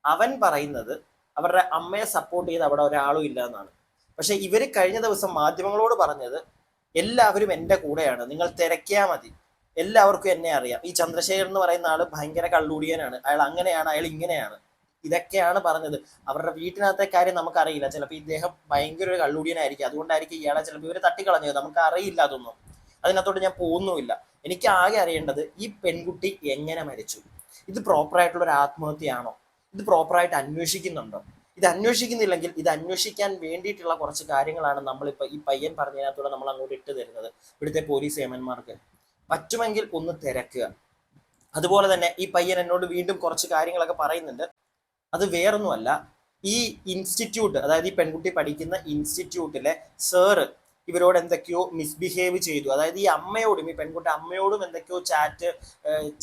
അവൻ പറയുന്നത് അവരുടെ അമ്മയെ സപ്പോർട്ട് ചെയ്ത് അവിടെ ഒരാളും ഇല്ല എന്നാണ്. പക്ഷെ ഇവർ കഴിഞ്ഞ ദിവസം മാധ്യമങ്ങളോട് പറഞ്ഞത് എല്ലാവരും എൻ്റെ കൂടെയാണ്, നിങ്ങൾ തിരക്കിയാൽ മതി, എല്ലാവർക്കും എന്നെ അറിയാം, ഈ ചന്ദ്രശേഖരൻ എന്ന് പറയുന്ന ആള് ഭയങ്കര കള്ളുടിയനാണ്, അയാൾ അങ്ങനെയാണ്, അയാൾ ഇങ്ങനെയാണ്, ഇതൊക്കെയാണ് പറഞ്ഞത്. അവരുടെ വീട്ടിനകത്തെ കാര്യം നമുക്കറിയില്ല, ചിലപ്പോൾ ഇദ്ദേഹം ഭയങ്കര ഒരു കള്ളുടിയനായിരിക്കും, അതുകൊണ്ടായിരിക്കും ഇയാളെ ചിലപ്പോൾ ഇവർ തട്ടിക്കളഞ്ഞത്, നമുക്ക് അറിയില്ല അതൊന്നും. അതിനകത്തോട്ട് ഞാൻ പോകുന്നുമില്ല. എനിക്ക് ആകെ അറിയേണ്ടത് ഈ പെൺകുട്ടി എങ്ങനെ മരിച്ചു, ഇത് പ്രോപ്പറായിട്ടുള്ള ഒരു ആത്മഹത്യയാണോ, ഇത് പ്രോപ്പറായിട്ട് അന്വേഷിക്കുന്നുണ്ടോ? ഇത് അന്വേഷിക്കുന്നില്ലെങ്കിൽ ഇത് അന്വേഷിക്കാൻ വേണ്ടിയിട്ടുള്ള കുറച്ച് കാര്യങ്ങളാണ് നമ്മളിപ്പോൾ ഈ പയ്യൻ പറഞ്ഞതിനകത്തൂടെ നമ്മൾ അങ്ങോട്ട് ഇട്ട് തരുന്നത്. ഇവിടുത്തെ പോലീസ് ഏമന്മാർക്ക് പറ്റുമെങ്കിൽ ഒന്ന് തിരക്കുക. അതുപോലെ തന്നെ ഈ പയ്യൻ എന്നോട് വീണ്ടും കുറച്ച് കാര്യങ്ങളൊക്കെ പറയുന്നുണ്ട്. അത് വേറൊന്നുമല്ല, ഈ ഇൻസ്റ്റിറ്റ്യൂട്ട്, അതായത് ഈ പെൺകുട്ടി പഠിക്കുന്ന ഇൻസ്റ്റിറ്റ്യൂട്ടിലെ സാറ് ഇവരോട് എന്തൊക്കെയോ മിസ്ബിഹേവ് ചെയ്തു. അതായത് ഈ അമ്മയോടും, ഈ പെൺകുട്ടി അമ്മയോടും എന്തൊക്കെയോ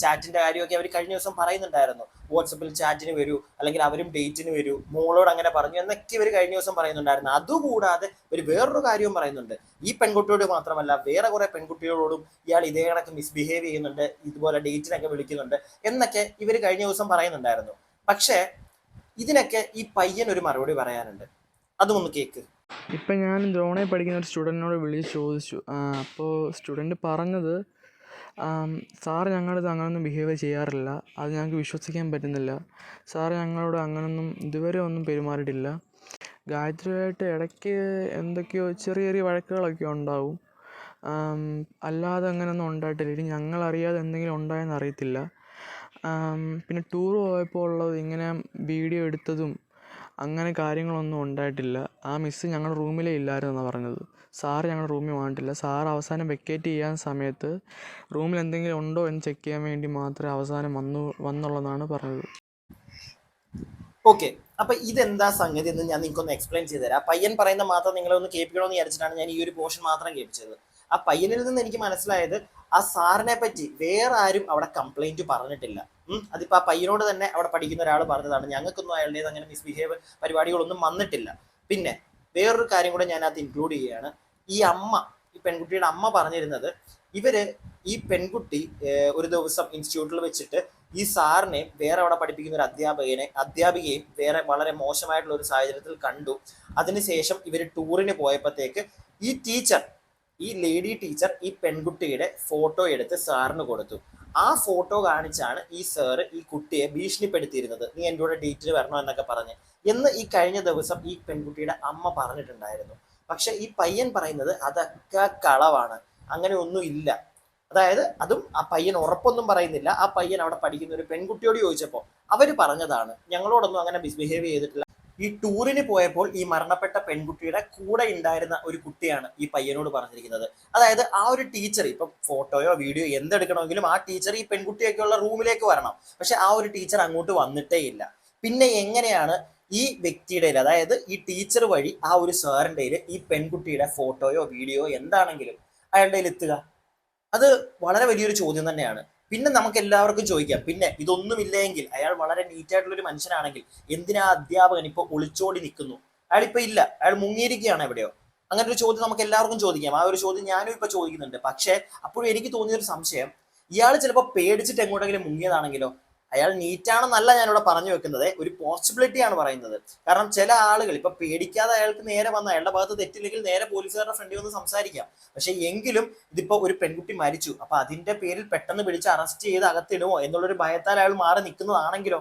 ചാറ്റിന്റെ കാര്യമൊക്കെ അവർ കഴിഞ്ഞ ദിവസം പറയുന്നുണ്ടായിരുന്നു. വാട്സപ്പിൽ ചാറ്റിന് വരൂ, അല്ലെങ്കിൽ അവരും ഡേറ്റിന് വരൂ, മോളോട് അങ്ങനെ പറഞ്ഞു എന്നൊക്കെ ഇവർ കഴിഞ്ഞ ദിവസം പറയുന്നുണ്ടായിരുന്നു. അതുകൂടാതെ ഒരു വേറൊരു കാര്യവും പറയുന്നുണ്ട്. ഈ പെൺകുട്ടിയോട് മാത്രമല്ല, വേറെ കുറെ പെൺകുട്ടികളോടും ഇയാൾ ഇതേ കണക്ക് മിസ്ബിഹേവ് ചെയ്യുന്നുണ്ട്, ഇതുപോലെ ഡേറ്റിനൊക്കെ വിളിക്കുന്നുണ്ട് എന്നൊക്കെ ഇവർ കഴിഞ്ഞ ദിവസം പറയുന്നുണ്ടായിരുന്നു. പക്ഷേ ഇതിനൊക്കെ ഈ പയ്യൻ ഒരു മറുപടി പറയാനുണ്ട്, അതും ഒന്ന് കേക്ക്.
ഇപ്പം ഞാൻ ദ്രോണയിൽ പഠിക്കുന്ന ഒരു സ്റ്റുഡൻറ്റിനോട് വിളിച്ച് ചോദിച്ചു. അപ്പോൾ സ്റ്റുഡൻറ്റ് പറഞ്ഞത്, സാറ് ഞങ്ങളുടെ അങ്ങനൊന്നും ബിഹേവ് ചെയ്യാറില്ല, അത് ഞങ്ങൾക്ക് വിശ്വസിക്കാൻ പറ്റുന്നില്ല, സാറ് ഞങ്ങളോട് അങ്ങനൊന്നും ഇതുവരെ ഒന്നും പെരുമാറിയിട്ടില്ല, ഗായത്രിയായിട്ട് ഇടയ്ക്ക് എന്തൊക്കെയോ ചെറിയ ചെറിയ വഴക്കുകളൊക്കെ ഉണ്ടാവും, അല്ലാതെ അങ്ങനെയൊന്നും ഉണ്ടായിട്ടില്ല, ഇനി ഞങ്ങളറിയാതെ എന്തെങ്കിലും ഉണ്ടായെന്ന് അറിയത്തില്ല. പിന്നെ ടൂർ പോയപ്പോൾ ഉള്ളത് ഇങ്ങനെ വീഡിയോ എടുത്തതും അങ്ങനെ കാര്യങ്ങളൊന്നും ഉണ്ടായിട്ടില്ല. ആ മിസ്സ് ഞങ്ങളുടെ റൂമിലേ ഇല്ലായിരുന്നെന്നാണ് പറഞ്ഞത്. സാറ് ഞങ്ങളുടെ റൂമിൽ വന്നിട്ടില്ല. സാറ് അവസാനം വെക്കേറ്റ് ചെയ്യാൻ സമയത്ത് റൂമിൽ എന്തെങ്കിലും ഉണ്ടോ എന്ന് ചെക്ക് ചെയ്യാൻ വേണ്ടി മാത്രമേ അവസാനം വന്നുള്ളതാണ് പറഞ്ഞത്.
ഓക്കെ, അപ്പൊ ഇതെന്താ സംഗതി എന്ന് ഞാൻ നിങ്ങൾക്കൊന്ന് എക്സ്പ്ലെയിൻ ചെയ്തു തരാം. പയ്യൻ പറയുന്ന മാത്രം നിങ്ങളൊന്ന് കേൾപ്പിക്കണമെന്ന് വിചാരിച്ചിട്ടാണ് ഞാൻ ഈ ഒരു പോർഷൻ മാത്രം കേൾപ്പിച്ചത്. ആ പയ്യനിൽ നിന്ന് എനിക്ക് മനസ്സിലായത് ആ സാറിനെ പറ്റി വേറെ ആരും അവിടെ കംപ്ലൈന്റ് പറഞ്ഞിട്ടില്ല. അതിപ്പോ ആ പയ്യനോട് തന്നെ അവിടെ പഠിക്കുന്ന ഒരാൾ പറഞ്ഞതാണ്, ഞങ്ങൾക്കൊന്നും അയാളുടേത് അങ്ങനെ മിസ്ബിഹേവ് പരിപാടികളൊന്നും വന്നിട്ടില്ല. പിന്നെ വേറൊരു കാര്യം കൂടെ ഞാൻ അത് ഇൻക്ലൂഡ് ചെയ്യുകയാണ്. ഈ പെൺകുട്ടിയുടെ അമ്മ പറഞ്ഞിരുന്നത്, ഈ പെൺകുട്ടി ഒരു ദിവസം ഇൻസ്റ്റിറ്റ്യൂട്ടിൽ വെച്ചിട്ട് ഈ സാറിനെ വേറെ അവിടെ പഠിപ്പിക്കുന്ന ഒരു അധ്യാപികയും വേറെ വളരെ മോശമായിട്ടുള്ള ഒരു സാഹചര്യത്തിൽ കണ്ടു. അതിനുശേഷം ഇവർ ടൂറിന് പോയപ്പോഴത്തേക്ക് ഈ ലേഡി ടീച്ചർ ഈ പെൺകുട്ടിയുടെ ഫോട്ടോ എടുത്ത് സാറിന് കൊടുത്തു. ആ ഫോട്ടോ കാണിച്ചാണ് ഈ സാറ് ഈ കുട്ടിയെ ഭീഷണിപ്പെടുത്തിയിരുന്നത്, നീ എൻ്റെ കൂടെ ഡേറ്റിന് വരണോ എന്നൊക്കെ പറഞ്ഞ് ഈ കഴിഞ്ഞ ദിവസം ഈ പെൺകുട്ടിയുടെ അമ്മ പറഞ്ഞിട്ടുണ്ടായിരുന്നു. പക്ഷെ ഈ പയ്യൻ പറയുന്നത് അതൊക്കെ കളവാണ്, അങ്ങനെ ഒന്നും ഇല്ല. അതായത് അതും ആ പയ്യൻ ഉറപ്പൊന്നും പറയുന്നില്ല. ആ പയ്യൻ അവിടെ പഠിക്കുന്ന ഒരു പെൺകുട്ടിയോട് ചോദിച്ചപ്പോൾ അവർ പറഞ്ഞതാണ്, ഞങ്ങളോടൊന്നും അങ്ങനെ മിസ്ബിഹേവ് ചെയ്തിട്ടില്ല. ഈ ടൂറിന് പോയപ്പോൾ ഈ മരണപ്പെട്ട പെൺകുട്ടിയുടെ കൂടെ ഉണ്ടായിരുന്ന ഒരു കുട്ടിയാണ് ഈ പയ്യനോട് പറഞ്ഞിരിക്കുന്നത്. അതായത് ആ ഒരു ടീച്ചർ ഇപ്പം ഫോട്ടോയോ വീഡിയോ എന്തെടുക്കണമെങ്കിലും ആ ടീച്ചർ ഈ പെൺകുട്ടിയൊക്കെയുള്ള റൂമിലേക്ക് വരണം. പക്ഷെ ആ ഒരു ടീച്ചർ അങ്ങോട്ട് വന്നിട്ടേ ഇല്ല. പിന്നെ എങ്ങനെയാണ് ഈ വ്യക്തിയുടെ, അതായത് ഈ ടീച്ചർ വഴി ആ ഒരു സാറിൻ്റെ ഈ പെൺകുട്ടിയുടെ ഫോട്ടോയോ വീഡിയോ എന്താണെങ്കിലും അയാളുടെ എത്തുക? അത് വളരെ വലിയൊരു ചോദ്യം തന്നെയാണ്. പിന്നെ നമുക്ക് എല്ലാവർക്കും ചോദിക്കാം, പിന്നെ ഇതൊന്നുമില്ലെങ്കിൽ അയാൾ വളരെ നീറ്റായിട്ടുള്ള ഒരു മനുഷ്യനാണെങ്കിൽ എന്തിനാ അധ്യാപകൻ ഇപ്പൊ ഒളിച്ചോടി നിൽക്കുന്നു? അയാൾ ഇപ്പൊ ഇല്ല, അയാൾ മുങ്ങിയിരിക്കുകയാണ് എവിടെയോ. അങ്ങനെ ഒരു ചോദ്യം നമുക്ക് എല്ലാവർക്കും ചോദിക്കാം. ആ ഒരു ചോദ്യം ഞാനും ഇപ്പൊ ചോദിക്കുന്നുണ്ട്. പക്ഷെ അപ്പോഴും എനിക്ക് തോന്നിയൊരു സംശയം, ഇയാൾ ചിലപ്പോൾ പേടിച്ചിട്ട് എങ്ങോട്ടെങ്കിലും മുങ്ങിയതാണെങ്കിലോ? അയാൾ നീറ്റാണെന്നല്ല ഞാനിവിടെ പറഞ്ഞു വെക്കുന്നത്, ഒരു പോസിബിലിറ്റി ആണ് പറയുന്നത്. കാരണം ചില ആളുകൾ ഇപ്പൊ പേടിക്കാതെ അയാൾക്ക് നേരെ വന്ന, അയാളുടെ ഭാഗത്ത് തെറ്റില്ലെങ്കിൽ നേരെ പോലീസുകാരുടെ ഫ്രണ്ടിൽ വന്ന് സംസാരിക്കാം. പക്ഷെ എങ്കിലും ഇതിപ്പോ ഒരു പെൺകുട്ടി മരിച്ചു, അപ്പൊ അതിന്റെ പേരിൽ പെട്ടെന്ന് പിടിച്ച് അറസ്റ്റ് ചെയ്ത് അകത്തിടുമോ എന്നുള്ളൊരു ഭയത്താൽ അയാൾ മാറി നിൽക്കുന്നതാണെങ്കിലോ?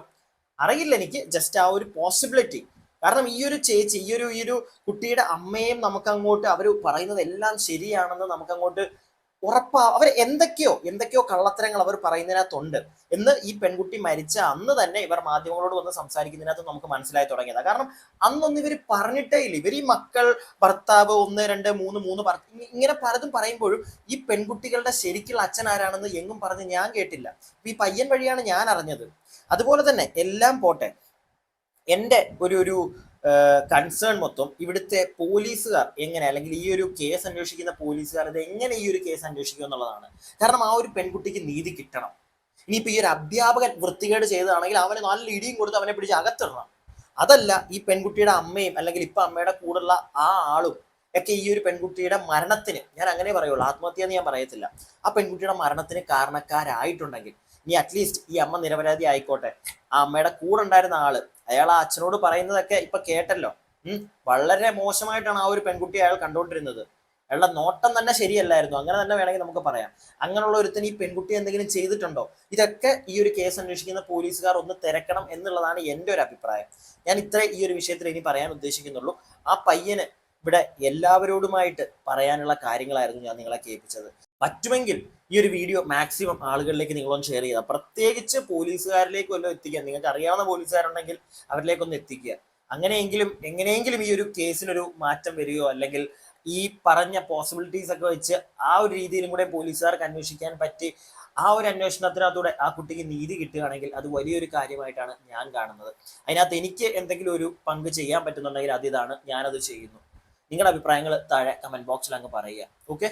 അറിയില്ല എനിക്ക്, ജസ്റ്റ് ആ ഒരു പോസിബിലിറ്റി. കാരണം ഈ ഒരു ചേച്ചി, ഈ ഒരു കുട്ടിയുടെ അമ്മയും നമുക്ക് അങ്ങോട്ട് അവർ പറയുന്നത് എല്ലാം ശരിയാണെന്ന് നമുക്ക് അങ്ങോട്ട് അവർ എന്തൊക്കെയോ കള്ളത്തരങ്ങൾ അവർ പറയുന്നതിനകത്തുണ്ട് എന്ന് ഈ പെൺകുട്ടി മരിച്ച അന്ന് തന്നെ ഇവർ മാധ്യമങ്ങളോട് വന്ന് സംസാരിക്കുന്നതിനകത്ത് നമുക്ക് മനസ്സിലായി തുടങ്ങിയതാണ്. കാരണം അന്നൊന്നും ഇവർ പറഞ്ഞിട്ടേ ഇല്ല. ഇവർ ഈ മക്കൾ, ഭർത്താവ്, 1, 2, 3 ഇങ്ങനെ പലതും പറയുമ്പോഴും ഈ പെൺകുട്ടികളുടെ ശരിക്കുള്ള അച്ഛൻ ആരാണെന്ന് എങ്ങും പറഞ്ഞ് ഞാൻ കേട്ടില്ല. ഈ പയ്യൻ വഴിയാണ് ഞാൻ അറിഞ്ഞത്. അതുപോലെ തന്നെ എല്ലാം പോട്ടെ, എൻ്റെ ഒരു കൺസേൺ മൊത്തം ഇവിടുത്തെ പോലീസുകാർ എങ്ങനെ, അല്ലെങ്കിൽ ഈ ഒരു കേസ് അന്വേഷിക്കുന്ന പോലീസുകാർ ഇത് എങ്ങനെ ഈ ഒരു കേസ് അന്വേഷിക്കും എന്നുള്ളതാണ്. കാരണം ആ ഒരു പെൺകുട്ടിക്ക് നീതി കിട്ടണം. ഇനിയിപ്പോൾ ഈ ഒരു അധ്യാപകൻ വൃത്തികേട് ചെയ്തതാണെങ്കിൽ അവന് നല്ല ഇടിയും കൊടുത്ത് അവനെ പിടിച്ച് അകത്തിടണം. അതല്ല, ഈ പെൺകുട്ടിയുടെ അമ്മയും അല്ലെങ്കിൽ ഇപ്പൊ അമ്മയുടെ കൂടെയുള്ള ആ ആളും ഒക്കെ ഈ ഒരു പെൺകുട്ടിയുടെ മരണത്തിന്, ഞാൻ അങ്ങനെ പറയുള്ളൂ, ആത്മഹത്യ എന്ന് ഞാൻ പറയത്തില്ല, ആ പെൺകുട്ടിയുടെ മരണത്തിന് കാരണക്കാരായിട്ടുണ്ടെങ്കിൽ ഇനി അറ്റ്ലീസ്റ്റ് ഈ അമ്മ നിരപരാധി ആയിക്കോട്ടെ, ആ അമ്മയുടെ കൂടെ ഉണ്ടായിരുന്ന ആള് അയാൾ ആ അച്ഛനോട് പറയുന്നതൊക്കെ ഇപ്പൊ കേട്ടല്ലോ. വളരെ മോശമായിട്ടാണ് ആ ഒരു പെൺകുട്ടി അയാൾ കണ്ടുകൊണ്ടിരുന്നത്. അയാളുടെ നോട്ടം തന്നെ ശരിയല്ലായിരുന്നു, അങ്ങനെ തന്നെ വേണമെങ്കിൽ നമുക്ക് പറയാം. അങ്ങനെയുള്ള ഒരുത്തിന് ഈ പെൺകുട്ടി എന്തെങ്കിലും ചെയ്തിട്ടുണ്ടോ? ഇതൊക്കെ ഈ ഒരു കേസ് അന്വേഷിക്കുന്ന പോലീസുകാർ ഒന്ന് തിരക്കണം എന്നുള്ളതാണ് എൻ്റെ ഒരു അഭിപ്രായം. ഞാൻ ഇത്ര ഈ ഒരു വിഷയത്തിൽ ഇനി പറയാൻ ഉദ്ദേശിക്കുന്നുള്ളൂ. ആ പയ്യന് ഇവിടെ എല്ലാവരോടുമായിട്ട് പറയാനുള്ള കാര്യങ്ങളായിരുന്നു ഞാൻ നിങ്ങളെ കേൾപ്പിച്ചത്. പറ്റുമെങ്കിൽ ഈ ഒരു വീഡിയോ മാക്സിമം ആളുകളിലേക്ക് നിങ്ങളൊന്ന് ഷെയർ ചെയ്യുക. പ്രത്യേകിച്ച് പോലീസുകാരിലേക്ക് വല്ലതും എത്തിക്കുക. നിങ്ങൾക്ക് അറിയാവുന്ന പോലീസുകാരുണ്ടെങ്കിൽ അവരിലേക്കൊന്ന് എത്തിക്കുക. അങ്ങനെയെങ്കിലും എങ്ങനെയെങ്കിലും ഈ ഒരു കേസിനൊരു മാറ്റം വരികയോ, അല്ലെങ്കിൽ ഈ പറഞ്ഞ പോസിബിലിറ്റീസ് ഒക്കെ വെച്ച് ആ ഒരു രീതിയിലും കൂടെ പോലീസുകാർക്ക് അന്വേഷിക്കാൻ പറ്റി ആ ഒരു അന്വേഷണത്തിനകത്തൂടെ ആ കുട്ടിക്ക് നീതി കിട്ടുകയാണെങ്കിൽ അത് വലിയൊരു കാര്യമായിട്ടാണ് ഞാൻ കാണുന്നത്. അതിനകത്ത് എനിക്ക് എന്തെങ്കിലും ഒരു പങ്ക് ചെയ്യാൻ പറ്റുന്നുണ്ടെങ്കിൽ അതിതാണ്, ഞാനത് ചെയ്യുന്നു. നിങ്ങളുടെ അഭിപ്രായങ്ങൾ താഴെ കമന്റ് ബോക്സിൽ അങ്ങ് പറയുക. ഓക്കെ.